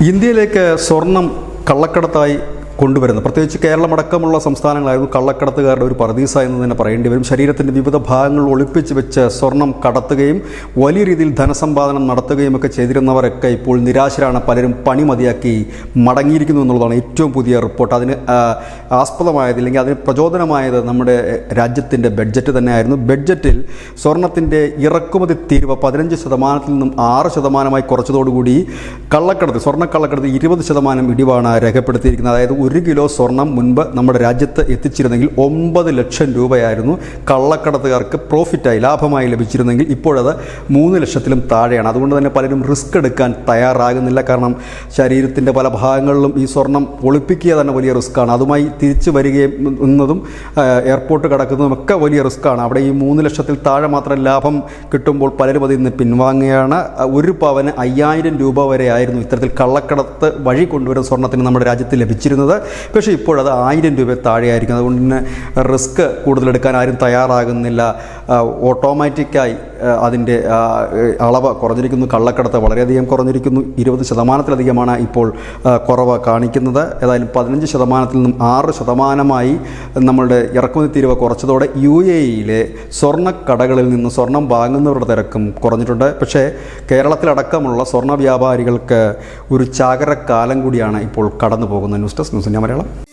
ഇന്ത്യയിലേക്ക് സ്വർണം കള്ളക്കടത്തായി കൊണ്ടുവരുന്നത് പ്രത്യേകിച്ച് കേരളമടക്കമുള്ള സംസ്ഥാനങ്ങളായിരുന്നു കള്ളക്കടത്തുകാരുടെ ഒരു പറുദീസ എന്ന് തന്നെ പറയേണ്ടി വരും. ശരീരത്തിൻ്റെ വിവിധ ഭാഗങ്ങൾ ഒളിപ്പിച്ച് വെച്ച് സ്വർണം കടത്തുകയും വലിയ രീതിയിൽ ധനസമ്പാദനം നടത്തുകയും ഒക്കെ ചെയ്തിരുന്നവരൊക്കെ ഇപ്പോൾ നിരാശരാണ്. പലരും പണി മതിയാക്കി മടങ്ങിയിരിക്കുന്നു എന്നുള്ളതാണ് ഏറ്റവും പുതിയ റിപ്പോർട്ട്. അതിന് ആസ്പദമായത് അല്ലെങ്കിൽ അതിന് പ്രചോദനമായത് നമ്മുടെ രാജ്യത്തിൻ്റെ ബഡ്ജറ്റ് തന്നെയായിരുന്നു. ബഡ്ജറ്റിൽ സ്വർണത്തിൻ്റെ ഇറക്കുമതി തീരുവ 15% നിന്നും 6% കുറച്ചതോടുകൂടി സ്വർണ്ണക്കള്ളക്കടത്ത് 20% ഇടിവാണ് രേഖപ്പെടുത്തിയിരിക്കുന്നത്. അതായത് 1 കിലോ സ്വർണം മുൻപ് നമ്മുടെ രാജ്യത്ത് എത്തിച്ചിരുന്നെങ്കിൽ 9 ലക്ഷം രൂപയായിരുന്നു കള്ളക്കടത്തുകാർക്ക് പ്രോഫിറ്റായി ലാഭമായി ലഭിച്ചിരുന്നെങ്കിൽ ഇപ്പോഴത് 3 ലക്ഷത്തിലും താഴെയാണ്. അതുകൊണ്ട് തന്നെ പലരും റിസ്ക് എടുക്കാൻ തയ്യാറാകുന്നില്ല. കാരണം ശരീരത്തിൻ്റെ പല ഭാഗങ്ങളിലും ഈ സ്വർണം ഒളിപ്പിക്കുക തന്നെ വലിയ റിസ്ക്കാണ്. അതുമായി തിരിച്ചു വരികയും എന്നതും എയർപോർട്ട് കടക്കുന്നതും ഒക്കെ വലിയ റിസ്ക്കാണ്. അവിടെ ഈ 3 ലക്ഷത്തിൽ താഴെ മാത്രം ലാഭം കിട്ടുമ്പോൾ പലരും അതിൽ നിന്ന് പിൻവാങ്ങുകയാണ്. ഒരു പവന് 5000 രൂപ വരെ ആയിരുന്നു ഇത്തരത്തിൽ കള്ളക്കടത്ത് വഴി കൊണ്ടുവരുന്ന സ്വർണത്തിന് നമ്മുടെ രാജ്യത്ത് ലഭിച്ചിരുന്നത്. പക്ഷേ ഇപ്പോഴത് 1000 രൂപ താഴെയായിരിക്കും. അതുകൊണ്ട് തന്നെ റിസ്ക് കൂടുതലെടുക്കാൻ ആരും തയ്യാറാകുന്നില്ല. ഓട്ടോമാറ്റിക്കായി അതിൻ്റെ അളവ് കുറഞ്ഞിരിക്കുന്നു. കള്ളക്കടത്ത് വളരെയധികം കുറഞ്ഞിരിക്കുന്നു. 20%-ലധികമാണ് ഇപ്പോൾ കുറവ് കാണിക്കുന്നത്. ഏതായാലും 15%-ൽ നിന്നും 6%-ആയി നമ്മളുടെ ഇറക്കുമതി തീരുവ കുറച്ചതോടെ UAE-യിലെ സ്വർണ്ണക്കടകളിൽ നിന്ന് സ്വർണം വാങ്ങുന്നവരുടെ തിരക്കും കുറഞ്ഞിട്ടുണ്ട്. പക്ഷേ കേരളത്തിലടക്കമുള്ള സ്വർണ്ണ വ്യാപാരികൾക്ക് ഒരു ചാകരക്കാലം കൂടിയാണ് ഇപ്പോൾ കടന്നു പോകുന്നത്. News desk news India Malayalam.